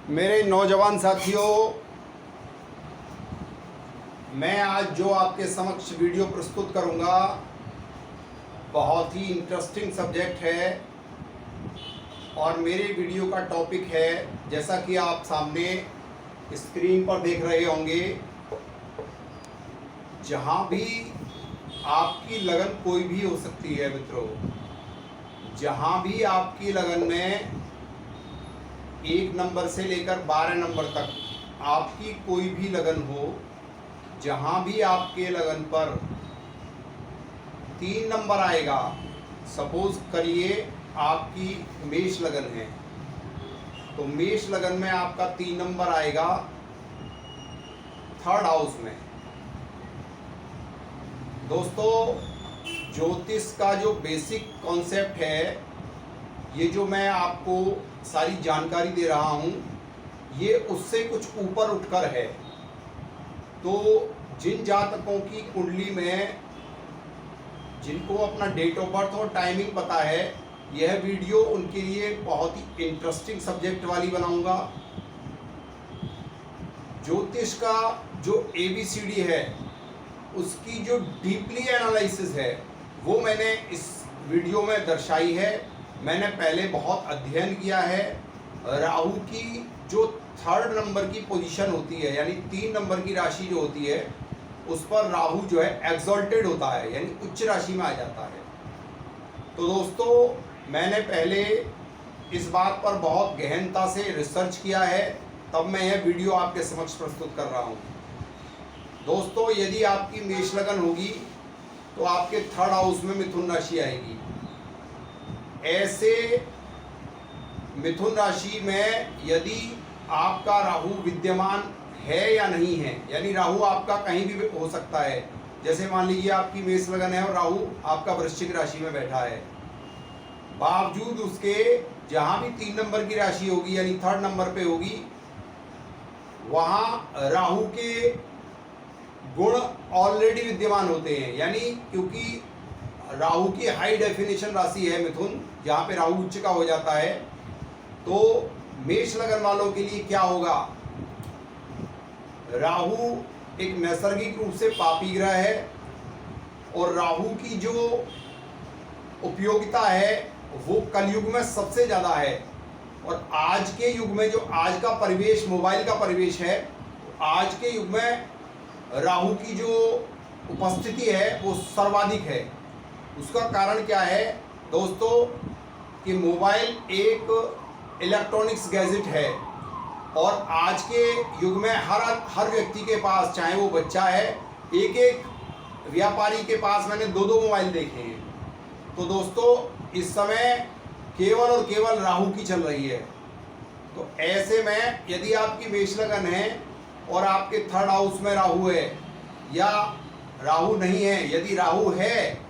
मेरे नौजवान साथियों, मैं आज जो आपके समक्ष वीडियो प्रस्तुत करूंगा बहुत ही इंटरेस्टिंग सब्जेक्ट है और मेरे वीडियो का टॉपिक है, जैसा कि आप सामने स्क्रीन पर देख रहे होंगे, जहां भी आपकी लगन कोई भी हो सकती है मित्रों। जहां भी आपकी लगन में 1 नंबर से लेकर 12 नंबर तक आपकी कोई भी लगन हो, जहां भी आपके लगन पर 3 नंबर आएगा, सपोज करिए आपकी मेष लगन है तो मेष लगन में आपका 3 नंबर आएगा 3rd हाउस में। दोस्तों, ज्योतिष का जो बेसिक कॉन्सेप्ट है, ये जो मैं आपको सारी जानकारी दे रहा हूँ, ये उससे कुछ ऊपर उठकर है। तो जिन जातकों की कुंडली में, जिनको अपना डेट ऑफ बर्थ और टाइमिंग पता है, यह वीडियो उनके लिए बहुत ही इंटरेस्टिंग सब्जेक्ट वाली बनाऊंगा। ज्योतिष का जो ABCD है, उसकी जो डीपली एनालिसिस है, वो मैंने इस वीडियो में दर्शाई है। मैंने पहले बहुत अध्ययन किया है। राहु की जो 3rd नंबर की पोजीशन होती है, यानी 3 नंबर की राशि जो होती है, उस पर राहु जो है एक्सॉल्टेड होता है, यानी उच्च राशि में आ जाता है। तो दोस्तों, मैंने पहले इस बात पर बहुत गहनता से रिसर्च किया है, तब मैं यह वीडियो आपके समक्ष प्रस्तुत कर रहा हूँ। दोस्तों, यदि आपकी मेष लगन होगी तो आपके 3rd हाउस में मिथुन राशि आएगी। ऐसे मिथुन राशि में यदि आपका राहु विद्यमान है या नहीं है, यानी राहु आपका कहीं भी हो सकता है। जैसे मान लीजिए आपकी मेष लगन है और राहु आपका वृश्चिक राशि में बैठा है, बावजूद उसके जहां भी 3 नंबर की राशि होगी, यानी 3rd नंबर पे होगी, वहां राहु के गुण ऑलरेडी विद्यमान होते हैं। यानी क्योंकि राहु की हाई डेफिनेशन राशि है मिथुन, जहाँ पे राहु उच्च का हो जाता है, तो मेष लगन वालों के लिए क्या होगा, राहु एक नैसर्गिक रूप से पापी ग्रह है और राहु की जो उपयोगिता है वो कलयुग में सबसे ज़्यादा है। और आज के युग में जो आज का परिवेश, मोबाइल का परिवेश है, आज के युग में राहु की जो उपस्थिति है वो सर्वाधिक है। उसका कारण क्या है दोस्तों, कि मोबाइल एक इलेक्ट्रॉनिक्स गैजेट है और आज के युग में हर व्यक्ति के पास, चाहे वो बच्चा है, एक व्यापारी के पास मैंने 2-2 मोबाइल देखे हैं। तो दोस्तों, इस समय केवल और केवल राहु की चल रही है। तो ऐसे में यदि आपकी मेष लगन है और आपके 3rd हाउस में राहु है, या राहु नहीं है, यदि राहु है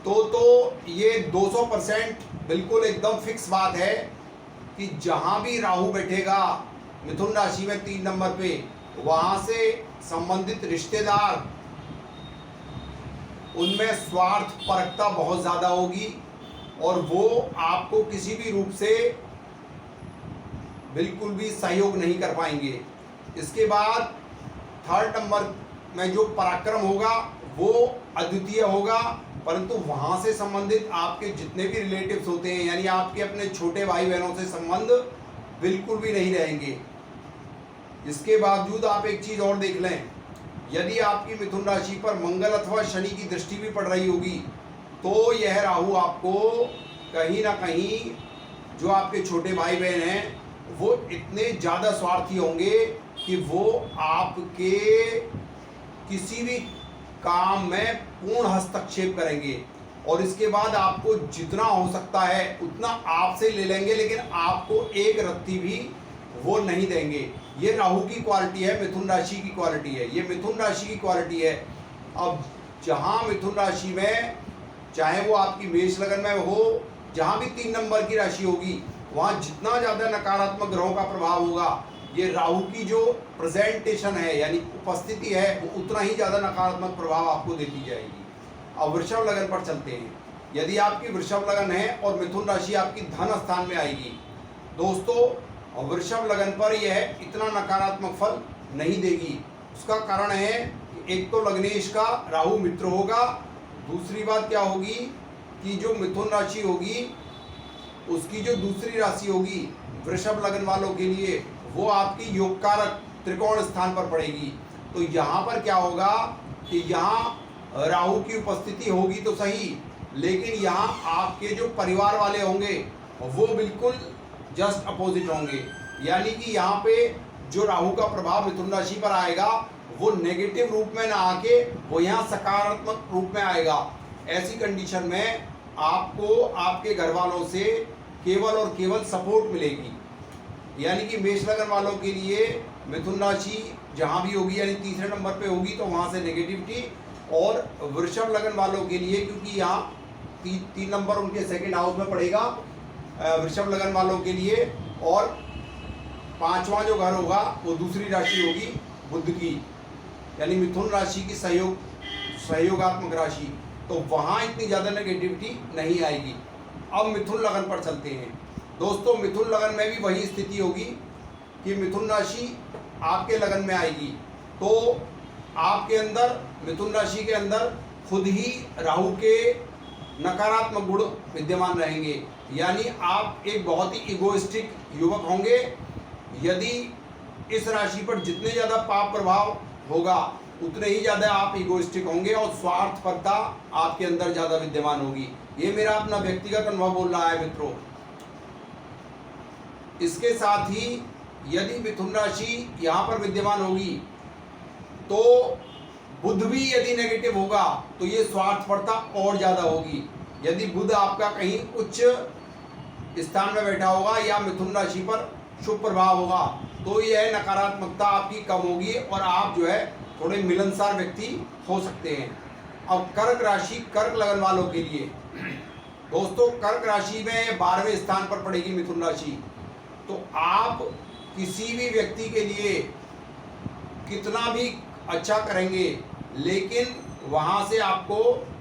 तो ये 200% बिल्कुल एकदम फिक्स बात है कि जहां भी राहु बैठेगा मिथुन राशि में 3 नंबर पे, वहां से संबंधित रिश्तेदार, उनमें स्वार्थ परकता बहुत ज़्यादा होगी और वो आपको किसी भी रूप से बिल्कुल भी सहयोग नहीं कर पाएंगे। इसके बाद 3rd नंबर में जो पराक्रम होगा वो अद्वितीय होगा, परंतु वहाँ से संबंधित आपके जितने भी रिलेटिव्स होते हैं, यानी आपके अपने छोटे भाई बहनों से संबंध बिल्कुल भी नहीं रहेंगे। इसके बावजूद आप एक चीज़ और देख लें, यदि आपकी मिथुन राशि पर मंगल अथवा शनि की दृष्टि भी पड़ रही होगी, तो यह राहु आपको कहीं ना कहीं, जो आपके छोटे भाई बहन हैं, वो इतने ज़्यादा स्वार्थी होंगे कि वो आपके किसी भी काम में पूर्ण हस्तक्षेप करेंगे और इसके बाद आपको जितना हो सकता है उतना आपसे ले लेंगे, लेकिन आपको एक रत्ती भी वो नहीं देंगे। ये राहु की क्वालिटी है, मिथुन राशि की क्वालिटी है, ये मिथुन राशि की क्वालिटी है। अब जहाँ मिथुन राशि में, चाहे वो आपकी मेष लगन में हो, जहाँ भी 3 नंबर की राशि होगी, वहाँ जितना ज़्यादा नकारात्मक ग्रहों का प्रभाव होगा, ये राहु की जो प्रेजेंटेशन है, यानी उपस्थिति है, वो उतना ही ज़्यादा नकारात्मक प्रभाव आपको देती जाएगी। अब वृषभ लगन पर चलते हैं। यदि आपकी वृषभ लगन है और मिथुन राशि आपकी धन स्थान में आएगी दोस्तों, और वृषभ लगन पर यह इतना नकारात्मक फल नहीं देगी। उसका कारण है कि एक तो लग्नेश का राहु मित्र होगा, दूसरी बात क्या होगी कि जो मिथुन राशि होगी उसकी जो दूसरी राशि होगी वृषभ लगन वालों के लिए वो आपकी योगकारक त्रिकोण स्थान पर पड़ेगी। तो यहाँ पर क्या होगा कि यहाँ राहु की उपस्थिति होगी तो सही, लेकिन यहाँ आपके जो परिवार वाले होंगे वो बिल्कुल जस्ट अपोजिट होंगे। यानी कि यहाँ पे जो राहु का प्रभाव मिथुन राशि पर आएगा वो नेगेटिव रूप में ना आके वो यहाँ सकारात्मक रूप में आएगा। ऐसी कंडीशन में आपको आपके घर वालों से केवल और केवल सपोर्ट मिलेगी। यानी कि मेष लगन वालों के लिए मिथुन राशि जहाँ भी होगी यानी तीसरे नंबर पे होगी तो वहाँ से नेगेटिविटी, और वृषभ लगन वालों के लिए क्योंकि यहाँ तीन नंबर उनके सेकंड हाउस में पड़ेगा वृषभ लगन वालों के लिए, और पांचवा जो घर होगा वो दूसरी राशि होगी बुध की, यानी मिथुन राशि की सहयोगात्मक राशि, तो वहाँ इतनी ज़्यादा नेगेटिविटी नहीं आएगी। अब मिथुन लगन पर चलते हैं दोस्तों। मिथुन लगन में भी वही स्थिति होगी कि मिथुन राशि आपके लगन में आएगी तो आपके अंदर मिथुन राशि के अंदर खुद ही राहु के नकारात्मक गुण विद्यमान रहेंगे। यानी आप एक बहुत ही इगोइस्टिक युवक होंगे। यदि इस राशि पर जितने ज़्यादा पाप प्रभाव होगा उतने ही ज़्यादा आप इगोइस्टिक होंगे और स्वार्थपरता आपके अंदर ज़्यादा विद्यमान होगी। ये मेरा अपना व्यक्तिगत अनुभव बोल रहा है मित्रों। इसके साथ ही यदि मिथुन राशि यहाँ पर विद्यमान होगी तो बुध भी यदि नेगेटिव होगा तो ये स्वार्थपरता और ज़्यादा होगी। यदि बुध आपका कहीं उच्च स्थान में बैठा होगा या मिथुन राशि पर शुभ प्रभाव होगा तो यह नकारात्मकता आपकी कम होगी और आप जो है थोड़े मिलनसार व्यक्ति हो सकते हैं। अब कर्क राशि, कर्क लगन वालों के लिए दोस्तों, कर्क राशि में 12वें स्थान पर पड़ेगी मिथुन राशि। तो आप किसी भी व्यक्ति के लिए कितना भी अच्छा करेंगे लेकिन वहाँ से आपको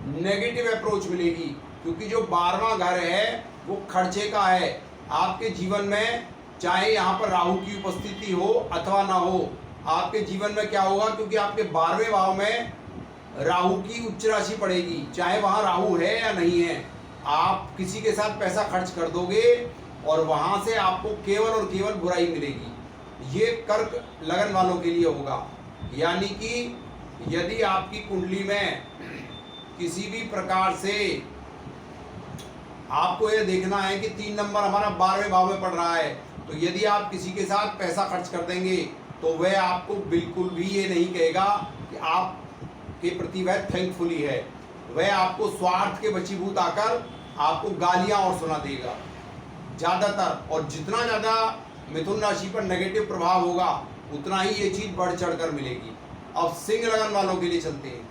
नेगेटिव अप्रोच मिलेगी, क्योंकि जो 12वां घर है वो खर्चे का है। आपके जीवन में चाहे यहाँ पर राहु की उपस्थिति हो अथवा ना हो, आपके जीवन में क्या होगा, क्योंकि आपके 12वें भाव में राहु की उच्च राशि पड़ेगी, चाहे वहाँ राहु है या नहीं है, आप किसी के साथ पैसा खर्च कर दोगे और वहाँ से आपको केवल और केवल बुराई मिलेगी। ये कर्क लगन वालों के लिए होगा। यानी कि यदि आपकी कुंडली में किसी भी प्रकार से आपको ये देखना है कि 3 नंबर हमारा 12वें भाव में पड़ रहा है, तो यदि आप किसी के साथ पैसा खर्च कर देंगे तो वह आपको बिल्कुल भी ये नहीं कहेगा कि आप के प्रति वह थैंकफुली है। वह आपको स्वार्थ के वशीभूत आकर आपको गालियां और सुना देगा ज़्यादातर। और जितना ज़्यादा मिथुन राशि पर नेगेटिव प्रभाव होगा उतना ही ये चीज़ बढ़ चढ़ कर मिलेगी। अब सिंह लगन वालों के लिए चलते हैं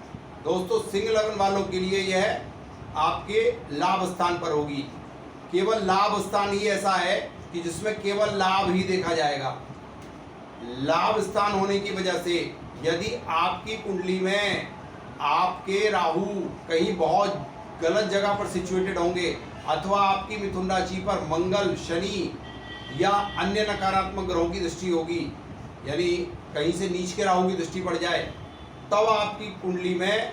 दोस्तों। सिंह लगन वालों के लिए यह आपके लाभ स्थान पर होगी। केवल लाभ स्थान ही ऐसा है कि जिसमें केवल लाभ ही देखा जाएगा। लाभ स्थान होने की वजह से यदि आपकी कुंडली में आपके राहु कहीं बहुत गलत जगह पर सिचुएटेड होंगे अथवा आपकी मिथुन राशि पर मंगल, शनि या अन्य नकारात्मक ग्रहों की दृष्टि होगी, यानी कहीं से नीच के राहु की दृष्टि पड़ जाए, तब आपकी कुंडली में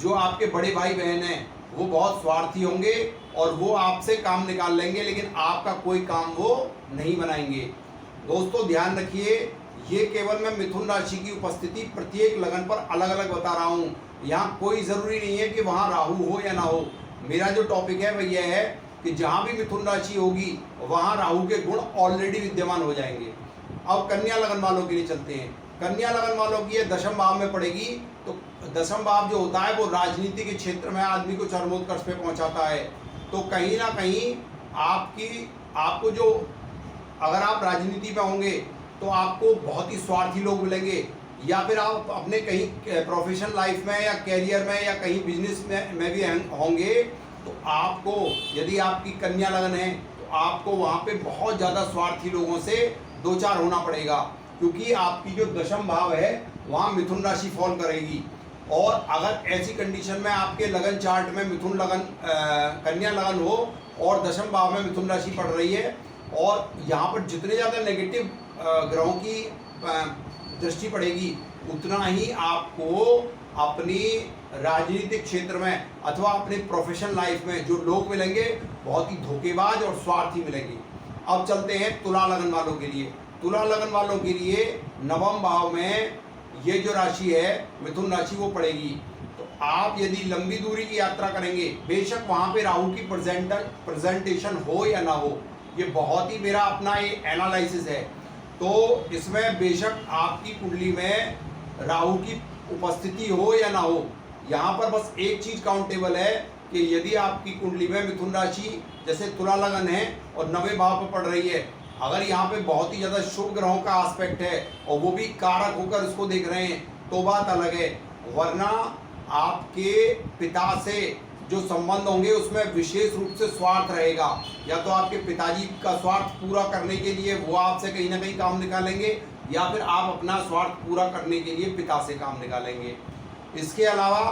जो आपके बड़े भाई बहन हैं वो बहुत स्वार्थी होंगे और वो आपसे काम निकाल लेंगे, लेकिन आपका कोई काम वो नहीं बनाएंगे। दोस्तों ध्यान रखिए, ये केवल मैं मिथुन राशि की उपस्थिति प्रत्येक लगन पर अलग अलग बता रहा हूँ। यहाँ कोई ज़रूरी नहीं है कि वहाँ राहु हो या ना हो। मेरा जो टॉपिक है वह यह है कि जहाँ भी मिथुन राशि होगी वहाँ राहु के गुण ऑलरेडी विद्यमान हो जाएंगे। अब कन्या लगन वालों के लिए चलते हैं। कन्या लगन वालों की ये 10वें भाव में पड़ेगी। तो 10वां भाव जो होता है वो राजनीति के क्षेत्र में आदमी को चरमोत्कर्ष पे पहुँचाता है। तो कहीं ना कहीं आपको जो, अगर आप राजनीति में होंगे तो आपको बहुत ही स्वार्थी लोग मिलेंगे, या फिर आप अपने कहीं प्रोफेशनल लाइफ में या कैरियर में या कहीं बिजनेस में भी होंगे, तो आपको, यदि आपकी कन्या लगन है तो आपको वहाँ पे बहुत ज़्यादा स्वार्थी लोगों से दो चार होना पड़ेगा, क्योंकि आपकी जो 10वां भाव है वहाँ मिथुन राशि फॉल करेगी। और अगर ऐसी कंडीशन में आपके लगन चार्ट में मिथुन लगन कन्या लगन हो और 10वें भाव में मिथुन राशि पड़ रही है और यहाँ पर जितने ज़्यादा नेगेटिव ग्रहों की दृष्टि पड़ेगी उतना ही आपको अपनी राजनीतिक क्षेत्र में अथवा अपने प्रोफेशनल लाइफ में जो लोग मिलेंगे बहुत ही धोखेबाज और स्वार्थी मिलेंगे। अब चलते हैं तुला लगन वालों के लिए। तुला लगन वालों के लिए नवम भाव में ये जो राशि है मिथुन राशि वो पड़ेगी। तो आप यदि लंबी दूरी की यात्रा करेंगे, बेशक वहाँ पे राहु की प्रेजेंटेशन हो या ना हो, ये बहुत ही मेरा अपना ये एनालिसिस है, तो इसमें बेशक आपकी कुंडली में राहु की उपस्थिति हो या ना हो, यहाँ पर बस एक चीज काउंटेबल है कि यदि आपकी कुंडली में मिथुन राशि जैसे तुला लगन है और 9वें भाव पर पड़ रही है, अगर यहाँ पे बहुत ही ज़्यादा शुभ ग्रहों का एस्पेक्ट है और वो भी कारक होकर उसको देख रहे हैं तो बात अलग है, वरना आपके पिता से जो संबंध होंगे उसमें विशेष रूप से स्वार्थ रहेगा। या तो आपके पिताजी का स्वार्थ पूरा करने के लिए वो आपसे कहीं ना कहीं काम निकालेंगे, या फिर आप अपना स्वार्थ पूरा करने के लिए पिता से काम निकालेंगे। इसके अलावा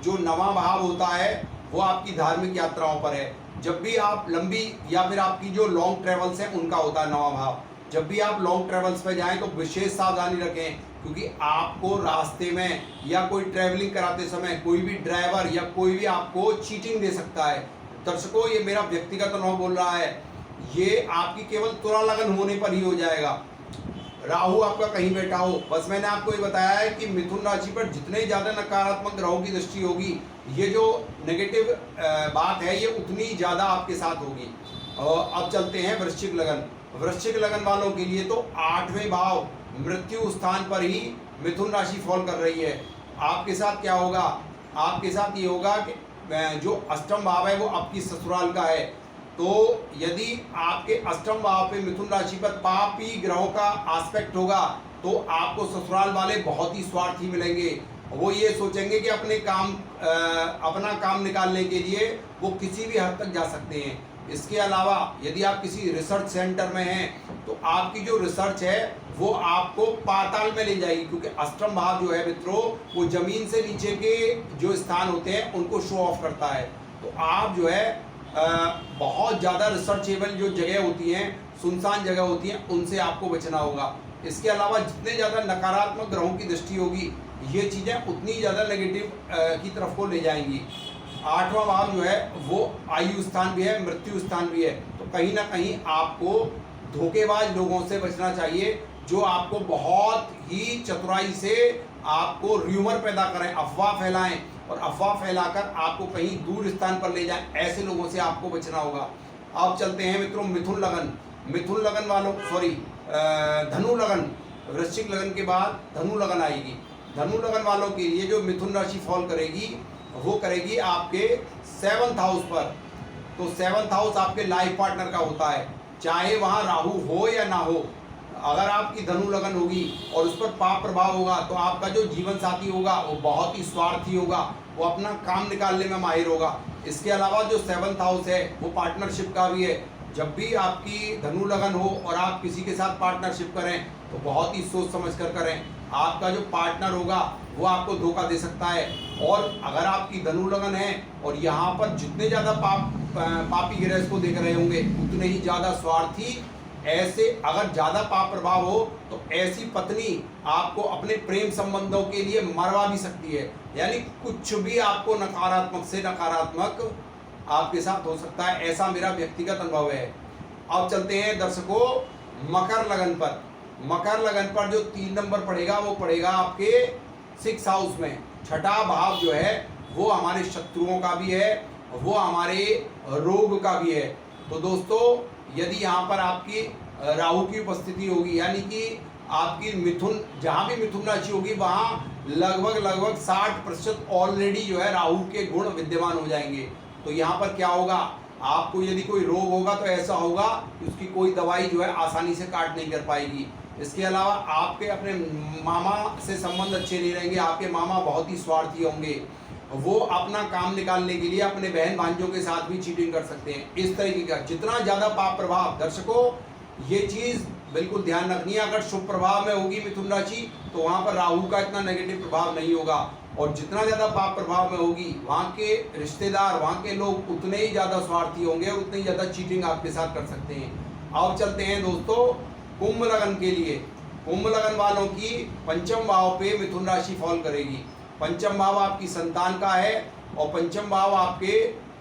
जो 9वां भाव होता है वो आपकी धार्मिक यात्राओं पर है। जब भी आप लंबी या फिर आपकी जो लॉन्ग ट्रेवल्स हैं उनका होता है 9वां भाव। जब भी आप लॉन्ग ट्रेवल्स पर जाएं तो विशेष सावधानी रखें, क्योंकि आपको रास्ते में या कोई ट्रैवलिंग कराते समय कोई भी ड्राइवर या कोई भी आपको चीटिंग दे सकता है। दर्शकों, ये मेरा व्यक्तिगत अनुभव बोल रहा है, ये आपकी केवल तुला लगन होने पर ही हो जाएगा। राहु आपका कहीं बैठा हो, बस मैंने आपको ये बताया है कि मिथुन राशि पर जितने ज़्यादा नकारात्मक ग्रहों की दृष्टि होगी, ये जो नेगेटिव बात है ये उतनी ज़्यादा आपके साथ होगी। अब चलते हैं वृश्चिक लगन। वृश्चिक लगन वालों के लिए तो 8वें भाव मृत्यु स्थान पर ही मिथुन राशि फॉल कर रही है। आपके साथ क्या होगा? आपके साथ ये होगा कि जो अष्टम भाव है वो आपकी ससुराल का है, तो यदि आपके अष्टम भाव पे मिथुन राशि पर पापी ग्रहों का एस्पेक्ट होगा तो आपको ससुराल वाले बहुत ही स्वार्थी मिलेंगे। वो ये सोचेंगे कि अपना काम निकालने के लिए वो किसी भी हद तक जा सकते हैं। इसके अलावा यदि आप किसी रिसर्च सेंटर में हैं तो आपकी जो रिसर्च है वो आपको पाताल में ले जाएगी, क्योंकि अष्टम भाव जो है मित्रों वो जमीन से नीचे के जो स्थान होते हैं उनको शो ऑफ करता है। तो आप जो है बहुत ज़्यादा रिसर्चेबल जो जगह होती हैं, सुनसान जगह होती हैं, उनसे आपको बचना होगा। इसके अलावा जितने ज़्यादा नकारात्मक ग्रहों की दृष्टि होगी ये चीज़ें उतनी ज़्यादा नेगेटिव की तरफ को ले जाएंगी। 8वां भाव जो है वो आयु स्थान भी है, मृत्यु स्थान भी है, तो कहीं ना कहीं आपको धोखेबाज लोगों से बचना चाहिए जो आपको बहुत ही चतुराई से आपको र्यूमर पैदा करें, अफवाह फैलाएं और अफवाह फैलाकर आपको कहीं दूर स्थान पर ले जाएं। ऐसे लोगों से आपको बचना होगा। अब चलते हैं मित्रों मिथुन लगन। मिथुन लगन वालों धनु लगन, वृश्चिक लगन के बाद धनु लगन आएगी। धनु लगन वालों के लिए जो मिथुन राशि फॉल करेगी वो करेगी आपके 7th हाउस पर। तो 7th हाउस आपके लाइफ पार्टनर का होता है, चाहे वहाँ राहु हो या ना हो। अगर आपकी धनु लगन होगी और उस पर पाप प्रभाव होगा तो आपका जो जीवन साथी होगा वो बहुत ही स्वार्थी होगा, वो अपना काम निकालने में माहिर होगा। इसके अलावा जो 7th हाउस है वो पार्टनरशिप का भी है। जब भी आपकी धनु लगन हो और आप किसी के साथ पार्टनरशिप करें तो बहुत ही सोच समझ कर करें। आपका जो पार्टनर होगा वो आपको धोखा दे सकता है। और अगर आपकी धनु लगन है और यहाँ पर जितने ज़्यादा पापी ग्रह को देख रहे होंगे उतने ही ज़्यादा स्वार्थी, ऐसे अगर ज़्यादा पाप प्रभाव हो तो ऐसी पत्नी आपको अपने प्रेम संबंधों के लिए मरवा भी सकती है। यानी कुछ भी आपको नकारात्मक से नकारात्मक आपके साथ हो सकता है, ऐसा मेरा व्यक्तिगत अनुभव है। अब चलते हैं दर्शकों मकर लगन पर। मकर लगन पर जो 3 नंबर पड़ेगा वो पड़ेगा आपके 6th हाउस में। 6ठा भाव जो है वो हमारे शत्रुओं का भी है, वो हमारे रोग का भी है। तो दोस्तों यदि यहाँ पर आपकी राहु की उपस्थिति होगी, यानी कि आपकी मिथुन जहाँ भी मिथुन राशि होगी वहाँ लगभग 60% ऑलरेडी जो है राहु के गुण विद्यमान हो जाएंगे। तो यहाँ पर क्या होगा, आपको यदि कोई रोग होगा तो ऐसा होगा कि उसकी कोई दवाई जो है आसानी से काट नहीं कर पाएगी। इसके अलावा आपके अपने मामा से संबंध अच्छे नहीं रहेंगे, आपके मामा बहुत ही स्वार्थी होंगे, वो अपना काम निकालने के लिए अपने बहन भांजों के साथ भी चीटिंग कर सकते हैं। इस तरीके का जितना ज़्यादा पाप प्रभाव, दर्शकों ये चीज़ बिल्कुल ध्यान रखनी है। अगर शुभ प्रभाव में होगी मिथुन राशि तो वहाँ पर राहु का इतना नेगेटिव प्रभाव नहीं होगा, और जितना ज़्यादा पाप प्रभाव में होगी वहाँ के रिश्तेदार, वहाँ के लोग उतने ही ज़्यादा स्वार्थी होंगे और उतनी ज़्यादा चीटिंग आपके साथ कर सकते हैं। अब चलते हैं दोस्तों कुंभ लगन के लिए। कुंभ लगन वालों की पंचम भाव पे मिथुन राशि फॉल करेगी। पंचम भाव आपकी संतान का है और पंचम भाव आपके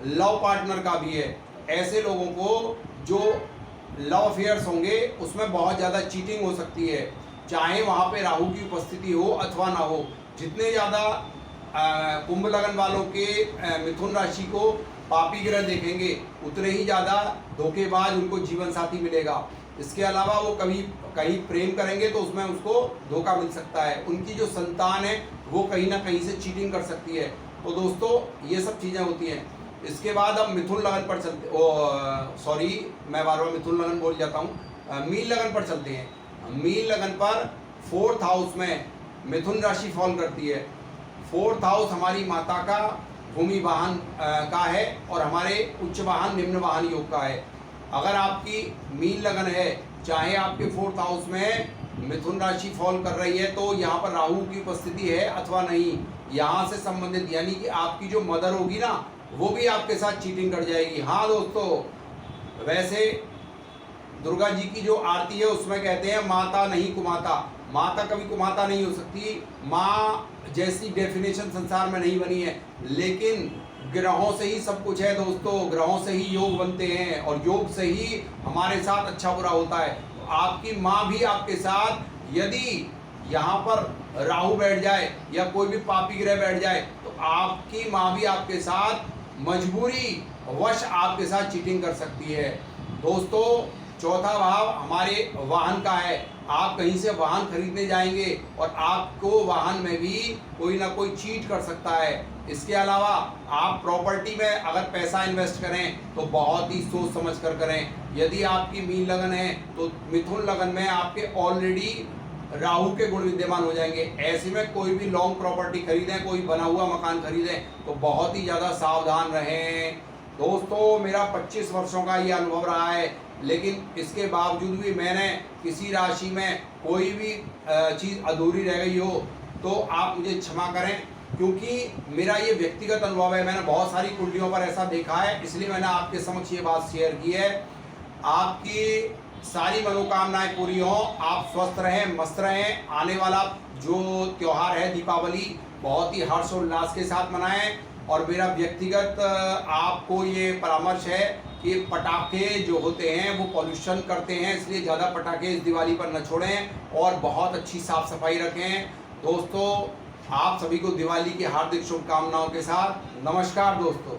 लव पार्टनर का भी है। ऐसे लोगों को जो लव अफेयर्स होंगे उसमें बहुत ज़्यादा चीटिंग हो सकती है, चाहे वहाँ पे राहु की उपस्थिति हो अथवा ना हो। जितने ज़्यादा कुंभ लगन वालों के मिथुन राशि को पापी ग्रह देखेंगे उतने ही ज़्यादा धोखेबाज उनको जीवन साथी मिलेगा। इसके अलावा वो कभी कहीं प्रेम करेंगे तो उसमें उसको धोखा मिल सकता है। उनकी जो संतान है वो कहीं ना कहीं से चीटिंग कर सकती है। तो दोस्तों ये सब चीज़ें होती हैं। इसके बाद अब मिथुन लगन पर चलते सॉरी मैं बार बार मिथुन लगन बोल जाता हूँ, मीन लगन पर चलते हैं। मीन लगन पर 4th हाउस में मिथुन राशि फॉल करती है। 4th हाउस हमारी माता का भूमि वाहन का है और हमारे उच्च वाहन निम्न वाहन योग का है। अगर आपकी मीन लगन है, चाहे आपके 4th हाउस में मिथुन राशि फॉल कर रही है, तो यहाँ पर राहु की उपस्थिति है अथवा नहीं, यहाँ से संबंधित यानी कि आपकी जो मदर होगी ना वो भी आपके साथ चीटिंग कर जाएगी। हाँ दोस्तों, वैसे दुर्गा जी की जो आरती है उसमें कहते हैं माता नहीं कुमाता। माता कभी कुमाता नहीं हो सकती, माँ जैसी डेफिनेशन संसार में नहीं बनी है। लेकिन ग्रहों से ही सब कुछ है दोस्तों, ग्रहों से ही योग बनते हैं और योग से ही हमारे साथ अच्छा बुरा होता है। तो आपकी माँ भी आपके साथ, यदि यहाँ पर राहु बैठ जाए या कोई भी पापी ग्रह बैठ जाए तो आपकी माँ भी आपके साथ मजबूरी वश आपके साथ चीटिंग कर सकती है। दोस्तों 4था भाव हमारे वाहन का है। आप कहीं से वाहन खरीदने जाएंगे और आपको वाहन में भी कोई ना कोई चीट कर सकता है। इसके अलावा आप प्रॉपर्टी में अगर पैसा इन्वेस्ट करें तो बहुत ही सोच समझ कर करें। यदि आपकी मीन लगन है तो मिथुन लगन में आपके ऑलरेडी राहु के गुण विद्यमान हो जाएंगे। ऐसे में कोई भी लॉन्ग प्रॉपर्टी खरीदें, कोई बना हुआ मकान खरीदें तो बहुत ही ज़्यादा सावधान रहें। दोस्तों मेरा 25 वर्षों का ये अनुभव रहा है, लेकिन इसके बावजूद भी मैंने किसी राशि में कोई भी चीज़ अधूरी रह गई हो तो आप मुझे क्षमा करें, क्योंकि मेरा ये व्यक्तिगत अनुभव है। मैंने बहुत सारी कुंडलियों पर ऐसा देखा है, इसलिए मैंने आपके समक्ष ये बात शेयर की है। आपकी सारी मनोकामनाएं पूरी हों, आप स्वस्थ रहें, मस्त रहें। आने वाला जो त्यौहार है दीपावली बहुत ही हर्षोल्लास के साथ मनाएं। और मेरा व्यक्तिगत आपको ये परामर्श है कि पटाखे जो होते हैं वो पॉल्यूशन करते हैं, इसलिए ज़्यादा पटाखे इस दिवाली पर न छोड़ें और बहुत अच्छी साफ सफाई रखें। दोस्तों आप सभी को दिवाली की हार्दिक शुभकामनाओं के साथ नमस्कार दोस्तों।